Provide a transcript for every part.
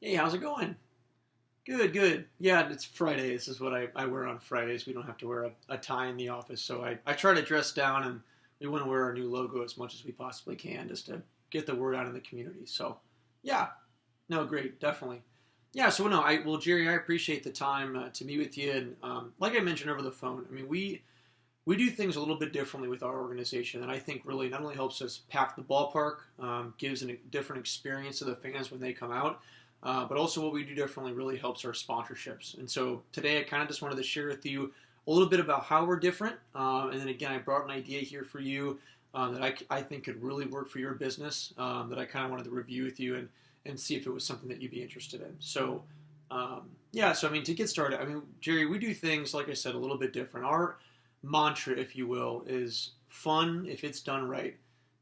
Hey, how's it going? Good, good. Yeah, it's Friday. This is what I wear on Fridays. We don't have to wear a tie in the office. So I try to dress down, and we want to wear our new logo as much as we possibly can just to get the word out in the community. So, yeah, no, great, definitely. Yeah, so no, well, Jerry, I appreciate the time to meet with you. And like I mentioned over the phone, I mean, we do things a little bit differently with our organization, and I think really not only helps us pack the ballpark, gives a different experience to the fans when they come out, but also what we do differently really helps our sponsorships. And so today I kind of just wanted to share with you a little bit about how we're different, and then again I brought an idea here for you that I think could really work for your business that I kind of wanted to review with you and see if it was something that you'd be interested in. So. Yeah, so I mean, to get started, I mean, Jerry, we do things, like I said, a little bit different. Our mantra, if you will, is fun if it's done right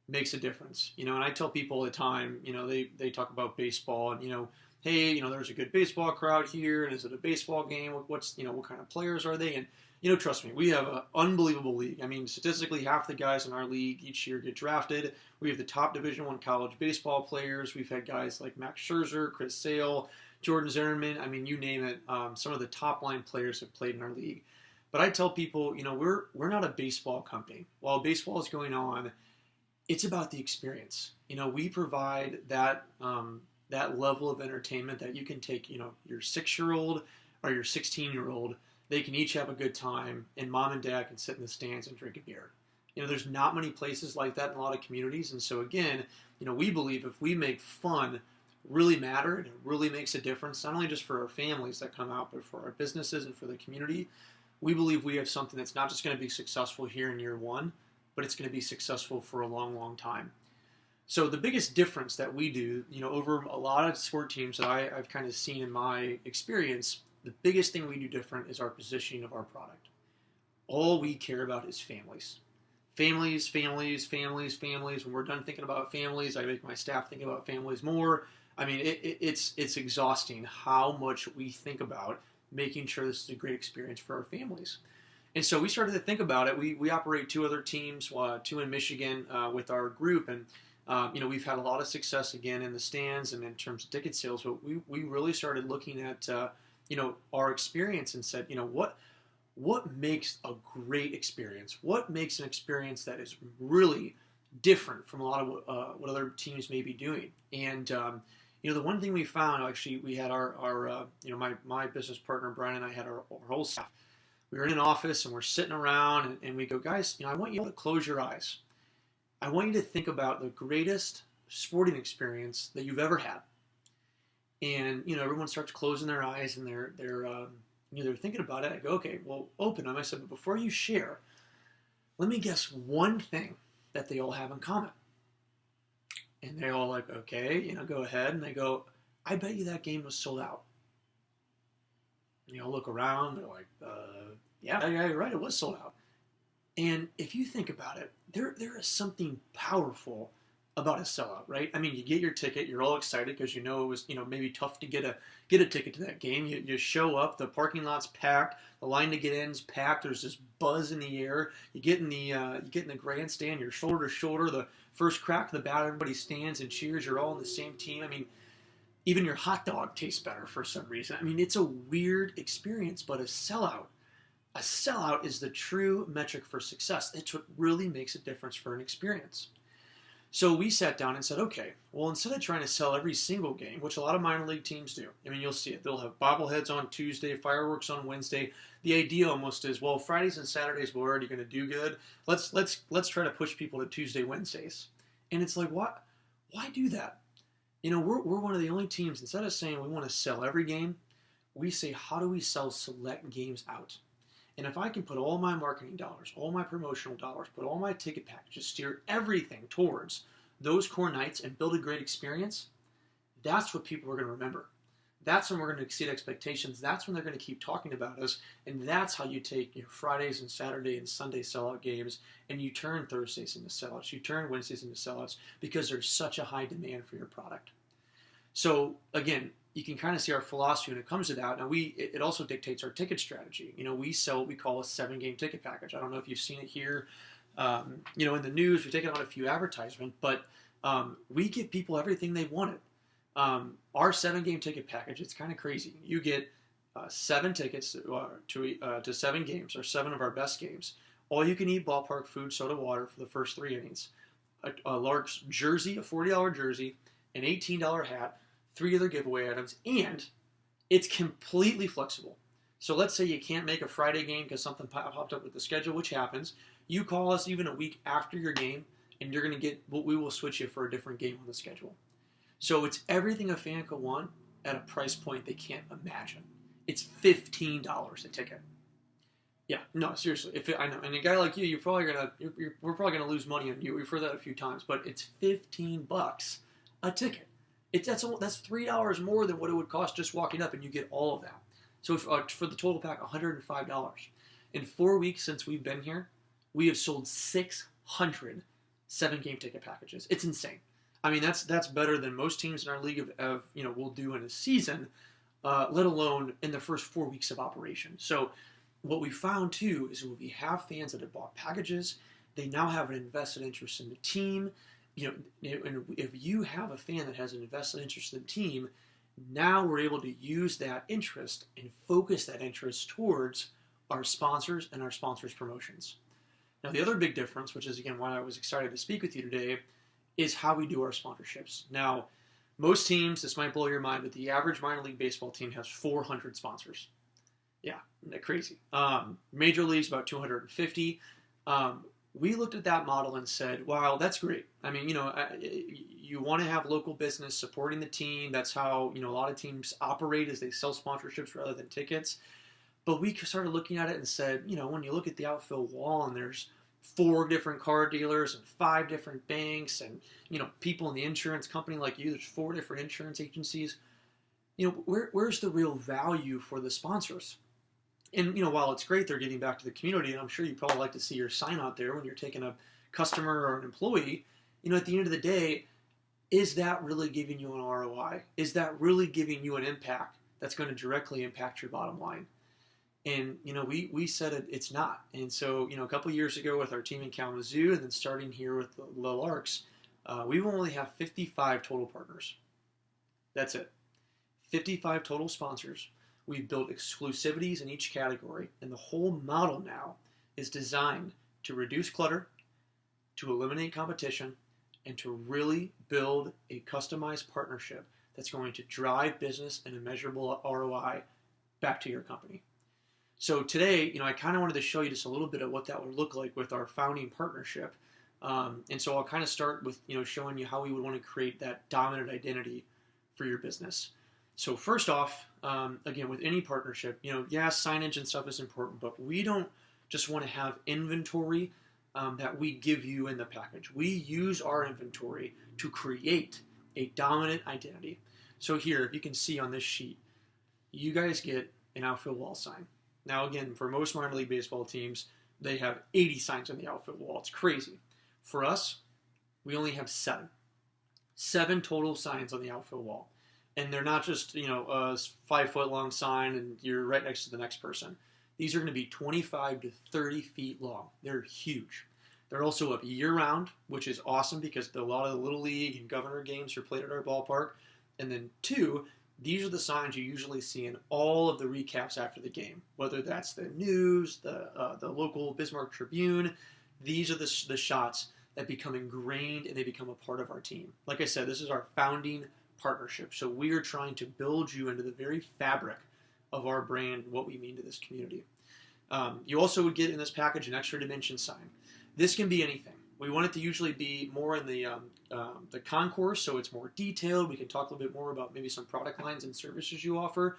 makes a difference. And I tell people all the time, they talk about baseball and, hey, there's a good baseball crowd here. And is it a baseball game? What kind of players are they? And, trust me, we have an unbelievable league. I mean, statistically, half the guys in our league each year get drafted. We have the top Division I college baseball players. We've had guys like Max Scherzer, Chris Sale, Jordan Zimmerman. I mean, you name it. Some of the top line players have played in our league. But I tell people, we're not a baseball company. While baseball is going on, it's about the experience. We provide that level of entertainment that you can take, your 6-year-old or your 16-year-old. They can each have a good time, and mom and dad can sit in the stands and drink a beer. There's not many places like that in a lot of communities, and so again, we believe if we make fun really matter and it really makes a difference, not only just for our families that come out, but for our businesses and for the community, we believe we have something that's not just going to be successful here in year one, but it's going to be successful for a long, long time. So the biggest difference that we do, over a lot of sport teams that I've kind of seen in my experience, the biggest thing we do different is our positioning of our product. All we care about is families. Families, families, families, families. When we're done thinking about families, I make my staff think about families more. I mean, it's exhausting how much we think about making sure this is a great experience for our families. And so we started to think about it. We operate two other teams, two in Michigan with our group, and we've had a lot of success again in the stands and in terms of ticket sales. But we really started looking at our experience and said, what makes a great experience? What makes an experience that is really different from a lot of what other teams may be doing? And the one thing we found, actually, we had our my business partner Brian and I had our whole staff. We were in an office and we're sitting around and we go, guys, I want you to close your eyes. I want you to think about the greatest sporting experience that you've ever had. And everyone starts closing their eyes and they're thinking about it. I go, okay, well, open them. I said, but before you share, let me guess one thing that they all have in common. And they all like, okay, go ahead. And they go, I bet you that game was sold out. And you all look around. They're like, yeah, you're right. It was sold out. And if you think about it, there is something powerful about a sellout, right? I mean, you get your ticket, you're all excited because it was, maybe tough to get a ticket to that game. You show up, the parking lot's packed, the line to get in's packed. There's this buzz in the air. You get in the grandstand, you're shoulder to shoulder. The first crack of the bat, everybody stands and cheers. You're all on the same team. I mean, even your hot dog tastes better for some reason. I mean, it's a weird experience, but a sellout is the true metric for success. It's what really makes a difference for an experience. So we sat down and said, okay, well, instead of trying to sell every single game, which a lot of minor league teams do, I mean, you'll see it. They'll have bobbleheads on Tuesday, fireworks on Wednesday. The idea almost is, well, Fridays and Saturdays we're already going to do good. Let's try to push people to Tuesday, Wednesdays. And it's like, what? Why do that? We're one of the only teams, instead of saying we want to sell every game, we say, how do we sell select games out? And if I can put all my marketing dollars, all my promotional dollars, put all my ticket packages, steer everything towards those core nights and build a great experience, that's what people are going to remember. That's when we're going to exceed expectations. That's when they're going to keep talking about us. And that's how you take your Fridays and Saturday and Sunday sellout games and you turn Thursdays into sellouts. You turn Wednesdays into sellouts because there's such a high demand for your product. So again, you can kind of see our philosophy when it comes to that. Now, it also dictates our ticket strategy. We sell what we call a 7-game ticket package. I don't know if you've seen it here, in the news. We've taken on a few advertisements, but we give people everything they wanted. Our 7 game ticket package, it's kind of crazy. You get 7 tickets to 7 games, or 7 of our best games. All you can eat ballpark food, soda, water for the first 3 innings. A large jersey, a $40 jersey, an $18 hat, 3 other giveaway items, and it's completely flexible. So let's say you can't make a Friday game because something popped up with the schedule, which happens. You call us even a week after your game, and you're going to get what we will switch you for a different game on the schedule. So it's everything a fan could want at a price point they can't imagine. It's $15 a ticket. Yeah, no, seriously. I know, and a guy like you, we're probably gonna lose money on you. We've heard that a few times, but it's $15 a ticket. That's $3 more than what it would cost just walking up, and you get all of that. So for the total pack, $105. In 4 weeks since we've been here, we have sold 600 7 game ticket packages. It's insane. I mean, that's better than most teams in our league will do in a season, let alone in the first 4 weeks of operation. So what we found too is when we have fans that have bought packages, they now have an invested interest in the team. And if you have a fan that has an invested interest in the team, now we're able to use that interest and focus that interest towards our sponsors and our sponsors' promotions. Now, the other big difference, which is again why I was excited to speak with you today, is how we do our sponsorships. Now, most teams, this might blow your mind, but the average minor league baseball team has 400 sponsors. Yeah, isn't that crazy? Major League's about 250. We looked at that model and said, wow, that's great. I mean, you want to have local business supporting the team. That's how, a lot of teams operate, is they sell sponsorships rather than tickets. But we started looking at it and said, when you look at the outfield wall and there's 4 different car dealers and 5 different banks and, people in the insurance company like you, there's 4 different insurance agencies. Where's the real value for the sponsors? And, while it's great they're giving back to the community, and I'm sure you probably like to see your sign out there when you're taking a customer or an employee, at the end of the day, is that really giving you an ROI? Is that really giving you an impact that's going to directly impact your bottom line? And, we said it's not. And so, a couple years ago with our team in Kalamazoo and then starting here with the Larks, we will only have 55 total partners. That's it. 55 total sponsors. We've built exclusivities in each category, and the whole model now is designed to reduce clutter, to eliminate competition, and to really build a customized partnership that's going to drive business and a measurable ROI back to your company. So today, I kind of wanted to show you just a little bit of what that would look like with our founding partnership. And so I'll kind of start with, showing you how we would want to create that dominant identity for your business. So first off, again, with any partnership, signage and stuff is important, but we don't just want to have inventory that we give you in the package. We use our inventory to create a dominant identity. So here, if you can see on this sheet, you guys get an outfield wall sign. Now again, for most minor league baseball teams, they have 80 signs on the outfield wall. It's crazy. For us, we only have 7. 7 total signs on the outfield wall. And they're not just, a 5-foot-long sign and you're right next to the next person. These are going to be 25 to 30 feet long. They're huge. They're also up year-round, which is awesome because a lot of the Little League and Governor games are played at our ballpark. And then 2, these are the signs you usually see in all of the recaps after the game, whether that's the news, the local Bismarck Tribune. These are the shots that become ingrained and they become a part of our team. Like I said, this is our founding partnership. So we are trying to build you into the very fabric of our brand, what we mean to this community. You also would get in this package an extra dimension sign. This can be anything. We want it to usually be more in the concourse, so it's more detailed. We can talk a little bit more about maybe some product lines and services you offer.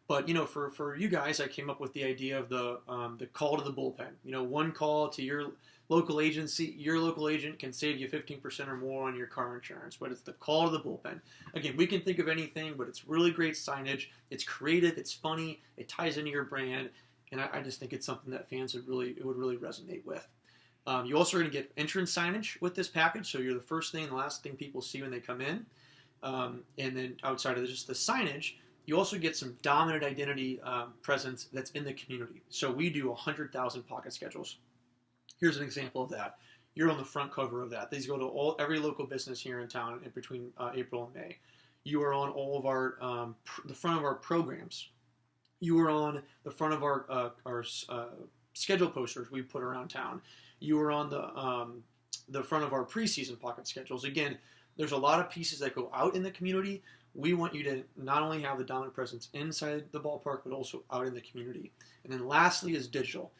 But for you guys, I came up with the idea of the call to the bullpen. One call to your local agency. Your local agent can save you 15% or more on your car insurance, but it's the call to the bullpen. Again, we can think of anything, but it's really great signage. It's creative. It's funny. It ties into your brand, and I just think it's something that fans would really resonate with. You also are going to get entrance signage with this package, so you're the first thing and the last thing people see when they come in. And then outside of just the signage, you also get some dominant identity presence that's in the community. So we do 100,000 pocket schedules. Here's an example of that. You're on the front cover of that. These go to every local business here in town in between April and May. You are on all of our the front of our programs. You are on the front of our schedule posters we put around town. You are on the front of our preseason pocket schedules. Again, there's a lot of pieces that go out in the community. We want you to not only have the dominant presence inside the ballpark, but also out in the community. And then lastly is digital.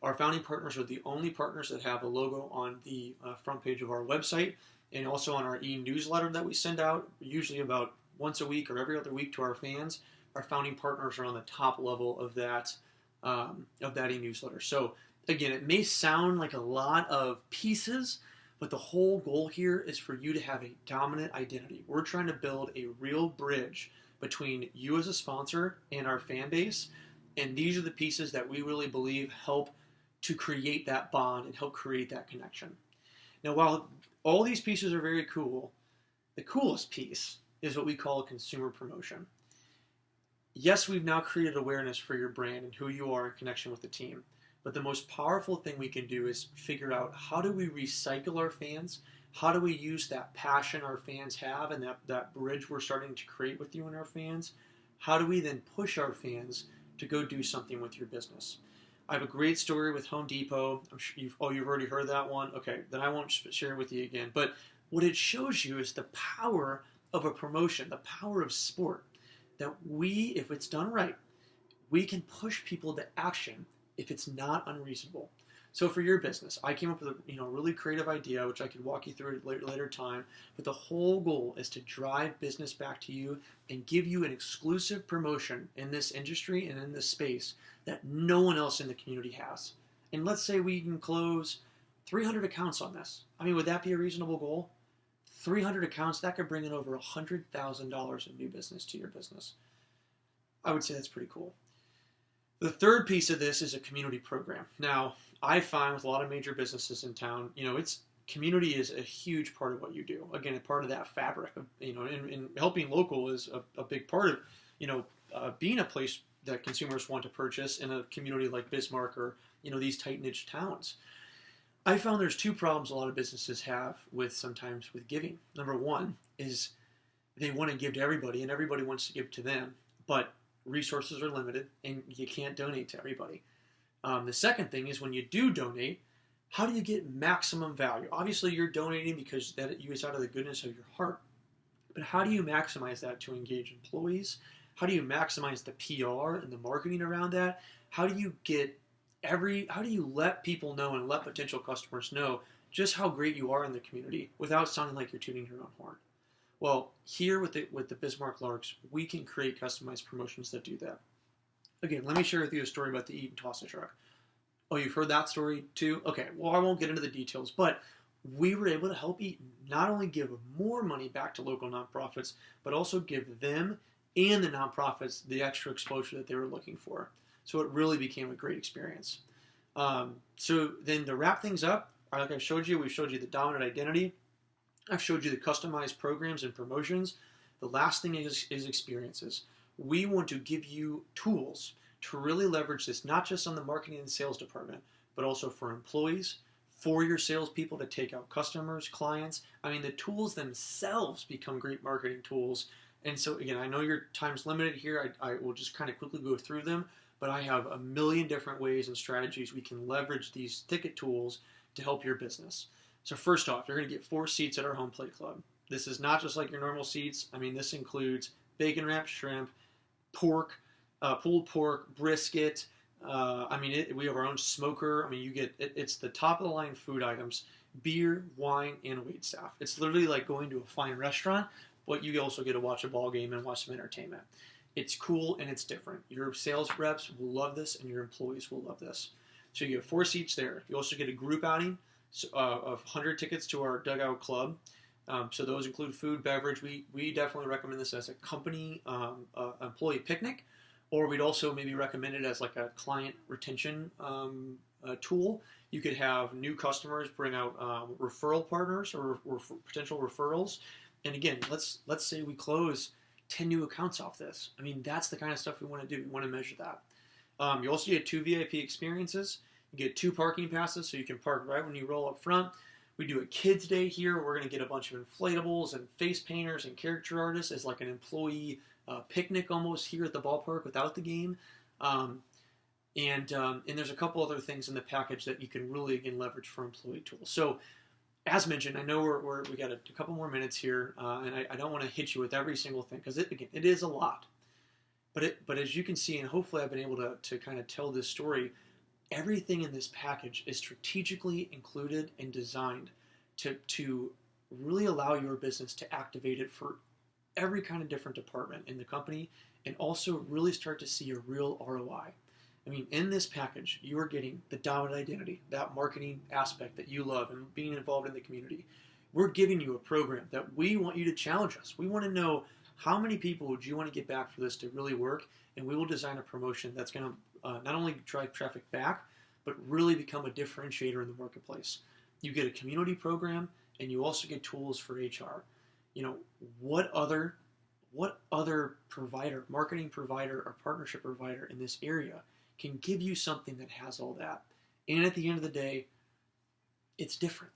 Our founding partners are the only partners that have a logo on the front page of our website and also on our e-newsletter that we send out, usually about once a week or every other week to our fans. Our founding partners are on the top level of that e-newsletter. So again, it may sound like a lot of pieces, but the whole goal here is for you to have a dominant identity. We're trying to build a real bridge between you as a sponsor and our fan base, and these are the pieces that we really believe help to create that bond and help create that connection. Now, while all these pieces are very cool, the coolest piece is what we call a consumer promotion. Yes, we've now created awareness for your brand and who you are in connection with the team. But the most powerful thing we can do is figure out, how do we recycle our fans? How do we use that passion our fans have and that bridge we're starting to create with you and our fans? How do we then push our fans to go do something with your business? I have a great story with Home Depot. I'm sure you've already heard that one? Okay, then I won't share it with you again. But what it shows you is the power of a promotion, the power of sport. That we, if it's done right, we can push people to action if it's not unreasonable. So for your business, I came up with a really creative idea, which I could walk you through at a later time. But the whole goal is to drive business back to you and give you an exclusive promotion in this industry and in this space that no one else in the community has. And let's say we can close 300 accounts on this. I mean, would that be a reasonable goal? 300 accounts, that could bring in over $100,000 in new business to your business. I would say that's pretty cool. The third piece of this is a community program. Now, I find with a lot of major businesses in town, it's community is a huge part of what you do. Again, a part of that fabric of, and helping local is a big part of, being a place that consumers want to purchase in a community like Bismarck or, these tight-knit towns. I found there's two problems a lot of businesses have sometimes with giving. Number one is they want to give to everybody and everybody wants to give to them, but resources are limited and you can't donate to everybody. The second thing is when you do donate, how do you get maximum value? Obviously you're donating because that you is out of the goodness of your heart, but how do you maximize that to engage employees? How do you maximize the PR and the marketing around that? How do you let people know and let potential customers know just how great you are in the community without sounding like you're tooting your own horn? Well, here with the Bismarck Larks, we can create customized promotions that do that. Again, let me share with you a story about the Eat and Toss a Truck. Oh, you've heard that story too? Okay, well, I won't get into the details, but we were able to help Eaton not only give more money back to local nonprofits, but also give them and the nonprofits the extra exposure that they were looking for. So it really became a great experience. So then to wrap things up, like I showed you, we've showed you the dominant identity. I've showed you the customized programs and promotions. The last thing is experiences. We want to give you tools to really leverage this, not just on the marketing and sales department, but also for employees, for your salespeople to take out customers, clients. I mean, the tools themselves become great marketing tools. And so, again, I know your time's limited here. I will just kind of quickly go through them, but I have a million different ways and strategies we can leverage these ticket tools to help your business. So first off, you're going to get 4 seats at our Home Plate Club. This is not just like your normal seats. I mean, this includes bacon wrapped shrimp, pork, pulled pork, brisket. We have our own smoker. I mean, you get it's the top of the line food items, beer, wine, and waitstaff. It's literally like going to a fine restaurant, but you also get to watch a ball game and watch some entertainment. It's cool and it's different. Your sales reps will love this, and your employees will love this. So you have 4 seats there. You also get a group outing of 100 tickets to our Dugout Club. So those include food, beverage. We definitely recommend this as a company employee picnic, or we'd also maybe recommend it as like a client retention tool. You could have new customers bring out referral partners or potential referrals. And again, let's say we close 10 new accounts off this. I mean, that's the kind of stuff we want to do. We want to measure that. You also get 2 VIP experiences. You get 2 parking passes, so you can park right when you roll up front. We do a kids day here. We're going to get a bunch of inflatables and face painters and character artists as like an employee picnic almost here at the ballpark without the game. Um, and there's a couple other things in the package that you can really again leverage for employee tools. So as mentioned, I know we got a couple more minutes here, and I don't want to hit you with every single thing because it is a lot. But as you can see, and hopefully I've been able to kind of tell this story, everything in this package is strategically included and designed to really allow your business to activate it for every kind of different department in the company and also really start to see a real ROI. I mean, in this package, you are getting the dominant identity, that marketing aspect that you love and being involved in the community. We're giving you a program that we want you to challenge us. We want to know how many people would you want to get back for this to really work, and we will design a promotion that's going to not only drive traffic back, but really become a differentiator in the marketplace. You get a community program, and you also get tools for HR. You know, what other provider, marketing provider, or partnership provider in this area can give you something that has all that? And at the end of the day, it's different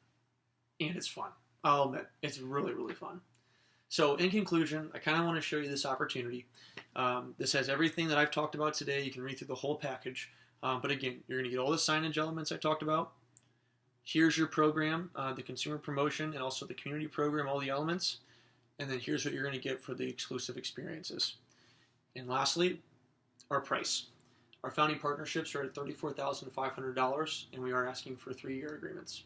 and it's fun. I'll admit, it's really, really fun. So in conclusion, I kind of want to show you this opportunity. This has everything that I've talked about today. You can read through the whole package. But again, you're going to get all the signage elements I talked about. Here's your program, the consumer promotion, and also the community program, all the elements. And then here's what you're going to get for the exclusive experiences. And lastly, our price. Our founding partnerships are at $34,500, and we are asking for 3-year agreements.